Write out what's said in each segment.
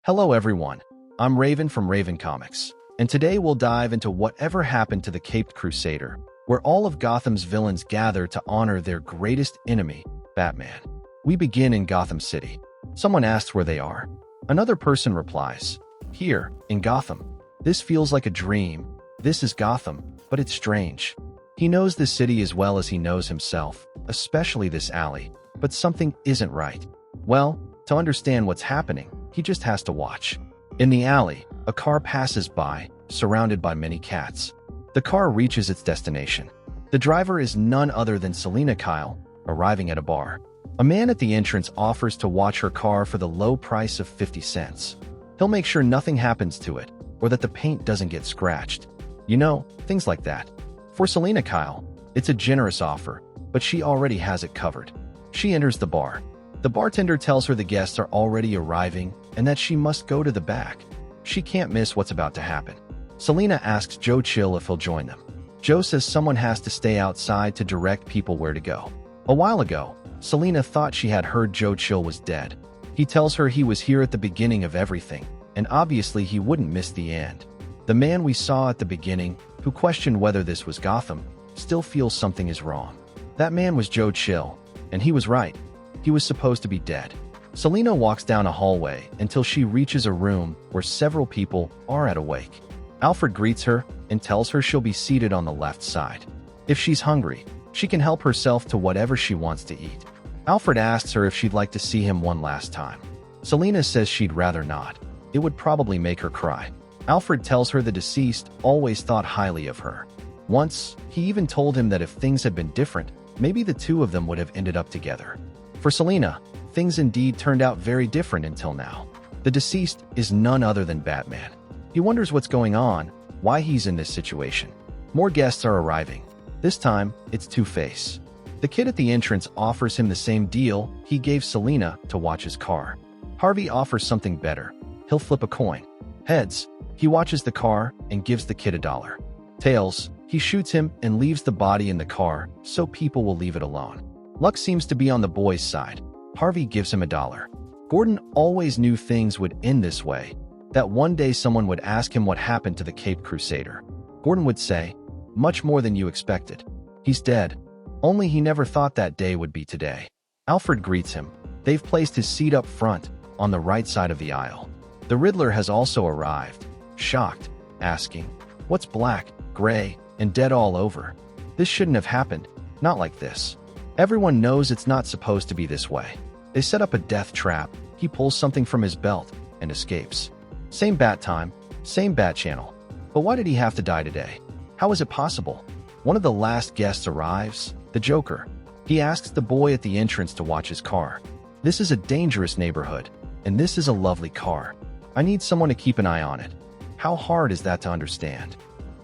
Hello everyone, I'm Raven from Raven Comics, and today we'll dive into whatever happened to the Caped Crusader, where all of Gotham's villains gather to honor their greatest enemy, Batman. We begin in Gotham City. Someone asks where they are. Another person replies, "Here, in Gotham. This feels like a dream. This is Gotham, but it's strange." He knows this city as well as he knows himself, especially this alley, but something isn't right. Well, to understand what's happening, he just has to watch. In the alley, a car passes by, surrounded by many cats. The car reaches its destination. The driver is none other than Selina Kyle, arriving at a bar. A man at the entrance offers to watch her car for the low price of 50 cents. He'll make sure nothing happens to it, or that the paint doesn't get scratched. You know, things like that. For Selina Kyle, it's a generous offer, but she already has it covered. She enters the bar. The bartender tells her the guests are already arriving and that she must go to the back. She can't miss what's about to happen. Selina asks Joe Chill if he'll join them. Joe says someone has to stay outside to direct people where to go. A while ago, Selina thought she had heard Joe Chill was dead. He tells her he was here at the beginning of everything, and obviously he wouldn't miss the end. The man we saw at the beginning, who questioned whether this was Gotham, still feels something is wrong. That man was Joe Chill, and he was right. He was supposed to be dead. Selina walks down a hallway until she reaches a room where several people are at a wake. Alfred greets her and tells her she'll be seated on the left side. If she's hungry, she can help herself to whatever she wants to eat. Alfred asks her if she'd like to see him one last time. Selina says she'd rather not. It would probably make her cry. Alfred tells her the deceased always thought highly of her. Once, he even told him that if things had been different, maybe the two of them would have ended up together. For Selina, things indeed turned out very different until now. The deceased is none other than Batman. He wonders what's going on, why he's in this situation. More guests are arriving. This time, it's Two-Face. The kid at the entrance offers him the same deal he gave Selina to watch his car. Harvey offers something better. He'll flip a coin. Heads, he watches the car and gives the kid $1. Tails, he shoots him and leaves the body in the car so people will leave it alone. Luck seems to be on the boy's side. Harvey gives him $1. Gordon always knew things would end this way, that one day someone would ask him what happened to the Caped Crusader. Gordon would say, "Much more than you expected. He's dead." Only he never thought that day would be today. Alfred greets him. They've placed his seat up front, on the right side of the aisle. The Riddler has also arrived, shocked, asking, "What's black, gray, and dead all over? This shouldn't have happened, not like this." Everyone knows it's not supposed to be this way. They set up a death trap. He pulls something from his belt and escapes. Same bat time, same bat channel. But why did he have to die today? How is it possible? One of the last guests arrives, the Joker. He asks the boy at the entrance to watch his car. "This is a dangerous neighborhood, and this is a lovely car. I need someone to keep an eye on it." How hard is that to understand?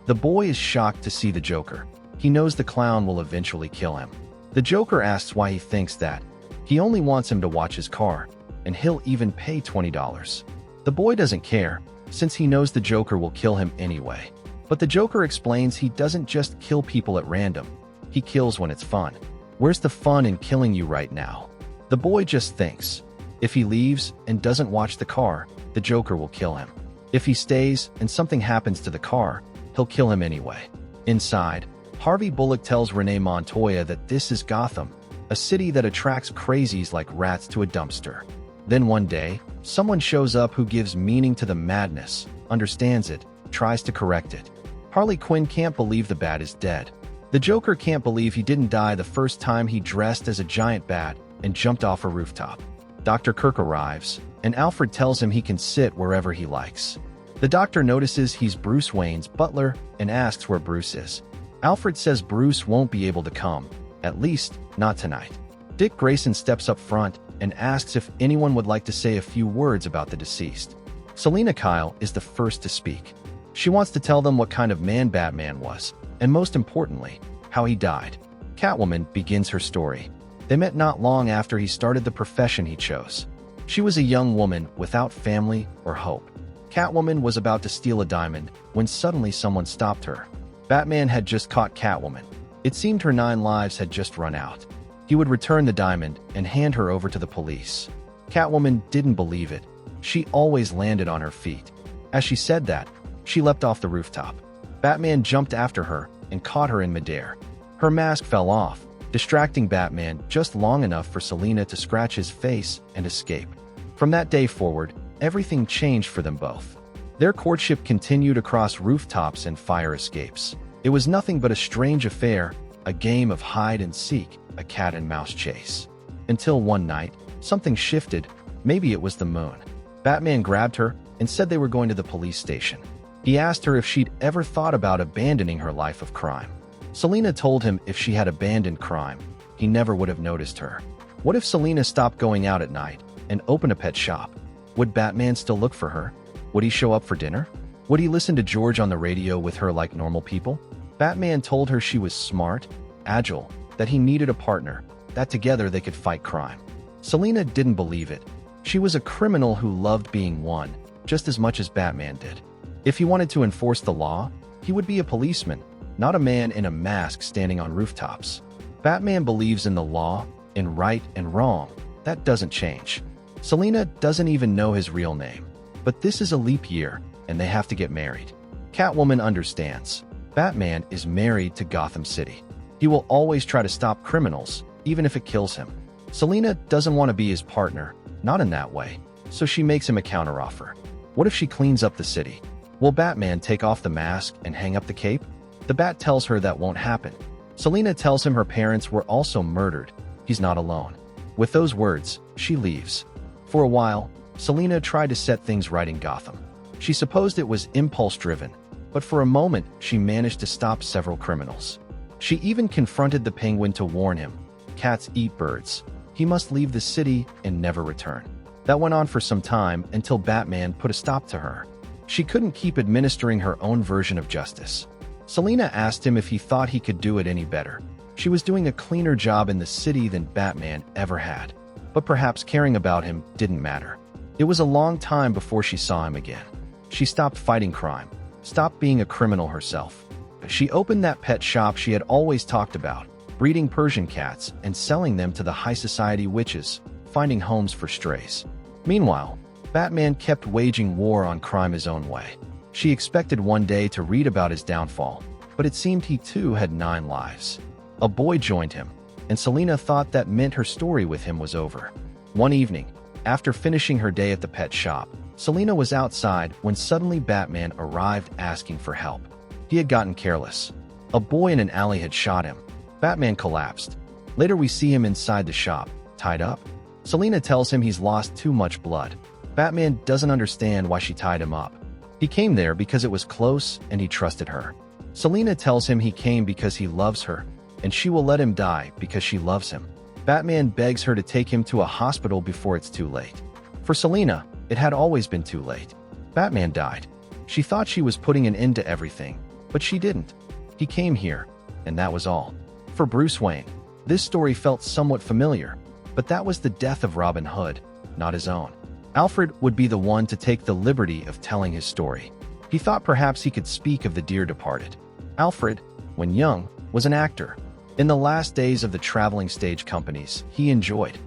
The boy is shocked to see the Joker. He knows the clown will eventually kill him. The Joker asks why he thinks that. He only wants him to watch his car, and he'll even pay $20. The boy doesn't care, since he knows the Joker will kill him anyway. But the Joker explains he doesn't just kill people at random. He kills when it's fun. Where's the fun in killing you right now? The boy just thinks. If he leaves and doesn't watch the car, the Joker will kill him. If he stays and something happens to the car, he'll kill him anyway. Inside, Harvey Bullock tells Renee Montoya that this is Gotham, a city that attracts crazies like rats to a dumpster. Then one day, someone shows up who gives meaning to the madness, understands it, tries to correct it. Harley Quinn can't believe the bat is dead. The Joker can't believe he didn't die the first time he dressed as a giant bat and jumped off a rooftop. Dr. Kirk arrives, and Alfred tells him he can sit wherever he likes. The doctor notices he's Bruce Wayne's butler and asks where Bruce is. Alfred says Bruce won't be able to come, at least not tonight. Dick Grayson steps up front and asks if anyone would like to say a few words about the deceased. Selina Kyle is the first to speak. She wants to tell them what kind of man Batman was, and most importantly, how he died. Catwoman begins her story. They met not long after he started the profession he chose. She was a young woman without family or hope. Catwoman was about to steal a diamond when suddenly someone stopped her. Batman had just caught Catwoman. It seemed her 9 lives had just run out. He would return the diamond and hand her over to the police. Catwoman didn't believe it. She always landed on her feet. As she said that, she leapt off the rooftop. Batman jumped after her and caught her in midair. Her mask fell off, distracting Batman just long enough for Selina to scratch his face and escape. From that day forward, everything changed for them both. Their courtship continued across rooftops and fire escapes. It was nothing but a strange affair, a game of hide and seek, a cat and mouse chase. Until one night, something shifted. Maybe it was the moon. Batman grabbed her and said they were going to the police station. He asked her if she'd ever thought about abandoning her life of crime. Selina told him if she had abandoned crime, he never would have noticed her. What if Selina stopped going out at night and opened a pet shop? Would Batman still look for her? Would he show up for dinner? Would he listen to George on the radio with her like normal people? Batman told her she was smart, agile, that he needed a partner, that together they could fight crime. Selina didn't believe it. She was a criminal who loved being one, just as much as Batman did. If he wanted to enforce the law, he would be a policeman, not a man in a mask standing on rooftops. Batman believes in the law, in right and wrong. That doesn't change. Selina doesn't even know his real name. But this is a leap year, and they have to get married. Catwoman understands. Batman is married to Gotham City. He will always try to stop criminals, even if it kills him. Selina doesn't want to be his partner, not in that way, so she makes him a counteroffer. What if she cleans up the city? Will Batman take off the mask and hang up the cape? The Bat tells her that won't happen. Selina tells him her parents were also murdered. He's not alone. With those words, she leaves. For a while, Selina tried to set things right in Gotham. She supposed it was impulse-driven, but for a moment, she managed to stop several criminals. She even confronted the Penguin to warn him. Cats eat birds. He must leave the city and never return. That went on for some time until Batman put a stop to her. She couldn't keep administering her own version of justice. Selina asked him if he thought he could do it any better. She was doing a cleaner job in the city than Batman ever had. But perhaps caring about him didn't matter. It was a long time before she saw him again. She stopped fighting crime, stopped being a criminal herself. She opened that pet shop she had always talked about, breeding Persian cats and selling them to the high society witches, finding homes for strays. Meanwhile, Batman kept waging war on crime his own way. She expected one day to read about his downfall, but it seemed he too had 9 lives. A boy joined him, and Selina thought that meant her story with him was over. One evening, after finishing her day at the pet shop, Selina was outside when suddenly Batman arrived asking for help. He had gotten careless. A boy in an alley had shot him. Batman collapsed. Later we see him inside the shop, tied up. Selina tells him he's lost too much blood. Batman doesn't understand why she tied him up. He came there because it was close and he trusted her. Selina tells him he came because he loves her, and she will let him die because she loves him. Batman begs her to take him to a hospital before it's too late. For Selina, it had always been too late. Batman died. She thought she was putting an end to everything, but she didn't. He came here, and that was all. For Bruce Wayne, this story felt somewhat familiar, but that was the death of Robin Hood, not his own. Alfred would be the one to take the liberty of telling his story. He thought perhaps he could speak of the dear departed. Alfred, when young, was an actor. In the last days of the traveling stage companies, he enjoyed.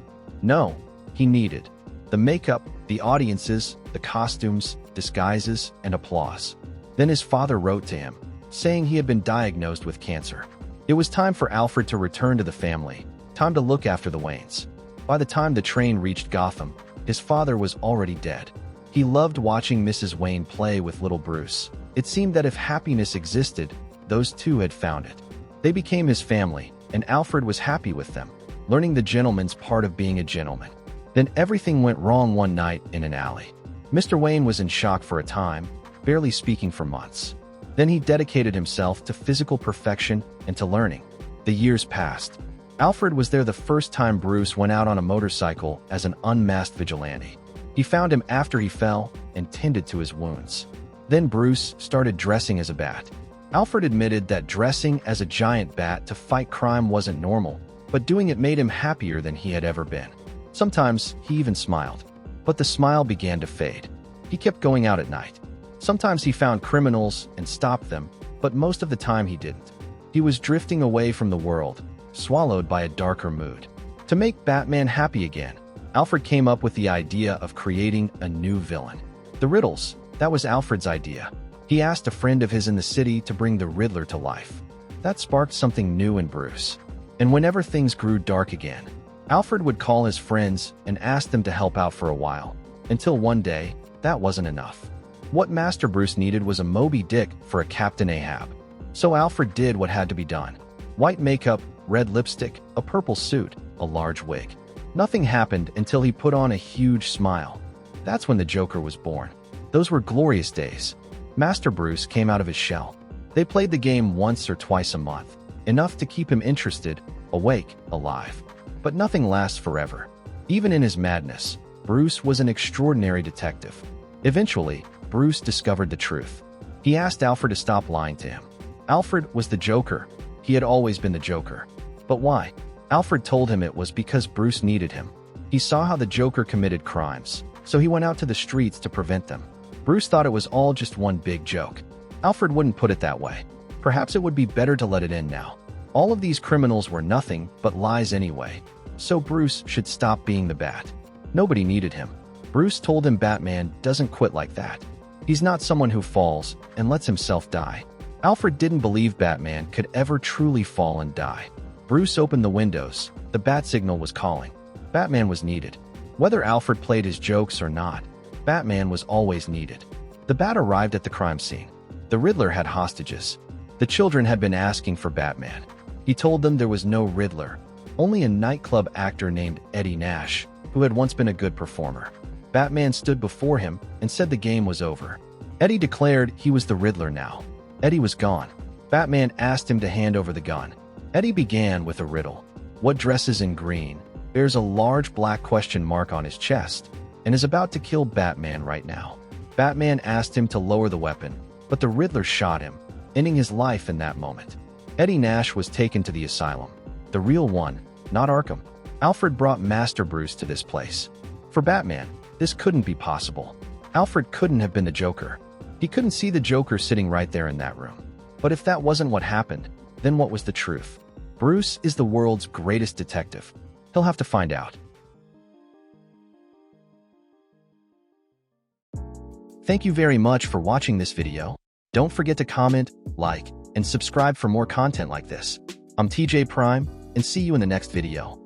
No, he needed. The makeup, the audiences, the costumes, disguises, and applause. Then his father wrote to him, saying he had been diagnosed with cancer. It was time for Alfred to return to the family, time to look after the Waynes. By the time the train reached Gotham, his father was already dead. He loved watching Mrs. Wayne play with little Bruce. It seemed that if happiness existed, those two had found it. They became his family, and Alfred was happy with them, learning the gentleman's part of being a gentleman. Then everything went wrong one night in an alley. Mr. Wayne was in shock for a time, barely speaking for months. Then he dedicated himself to physical perfection and to learning. The years passed. Alfred was there the first time Bruce went out on a motorcycle as an unmasked vigilante. He found him after he fell and tended to his wounds. Then Bruce started dressing as a bat. Alfred admitted that dressing as a giant bat to fight crime wasn't normal, but doing it made him happier than he had ever been. Sometimes he even smiled, but the smile began to fade. He kept going out at night. Sometimes he found criminals and stopped them, but most of the time he didn't. He was drifting away from the world, swallowed by a darker mood. To make Batman happy again, Alfred came up with the idea of creating a new villain. The riddles, that was Alfred's idea. He asked a friend of his in the city to bring the Riddler to life. That sparked something new in Bruce. And whenever things grew dark again, Alfred would call his friends and ask them to help out for a while. Until one day, that wasn't enough. What Master Bruce needed was a Moby Dick for a Captain Ahab. So Alfred did what had to be done. White makeup, red lipstick, a purple suit, a large wig. Nothing happened until he put on a huge smile. That's when the Joker was born. Those were glorious days. Master Bruce came out of his shell. They played the game once or twice a month, enough to keep him interested, awake, alive. But nothing lasts forever. Even in his madness, Bruce was an extraordinary detective. Eventually, Bruce discovered the truth. He asked Alfred to stop lying to him. Alfred was the Joker. He had always been the Joker. But why? Alfred told him it was because Bruce needed him. He saw how the Joker committed crimes, so he went out to the streets to prevent them. Bruce thought it was all just one big joke. Alfred wouldn't put it that way. Perhaps it would be better to let it in now. All of these criminals were nothing but lies anyway, so Bruce should stop being the Bat. Nobody needed him. Bruce told him Batman doesn't quit like that. He's not someone who falls and lets himself die. Alfred didn't believe Batman could ever truly fall and die. Bruce opened the windows. The bat signal was calling. Batman was needed. Whether Alfred played his jokes or not, Batman was always needed. The Bat arrived at the crime scene. The Riddler had hostages. The children had been asking for Batman. He told them there was no Riddler, only a nightclub actor named Eddie Nash, who had once been a good performer. Batman stood before him and said the game was over. Eddie declared he was the Riddler now. Eddie was gone. Batman asked him to hand over the gun. Eddie began with a riddle. What dresses in green, bears a large black question mark on his chest, and is about to kill Batman right now? Batman asked him to lower the weapon, but the Riddler shot him, ending his life in that moment. Eddie Nash was taken to the asylum. The real one, not Arkham. Alfred brought Master Bruce to this place. For Batman, this couldn't be possible. Alfred couldn't have been the Joker. He couldn't see the Joker sitting right there in that room. But if that wasn't what happened, then what was the truth? Bruce is the world's greatest detective. He'll have to find out. Thank you very much for watching this video. Don't forget to comment, like, and subscribe for more content like this. I'm TJ Prime, and see you in the next video.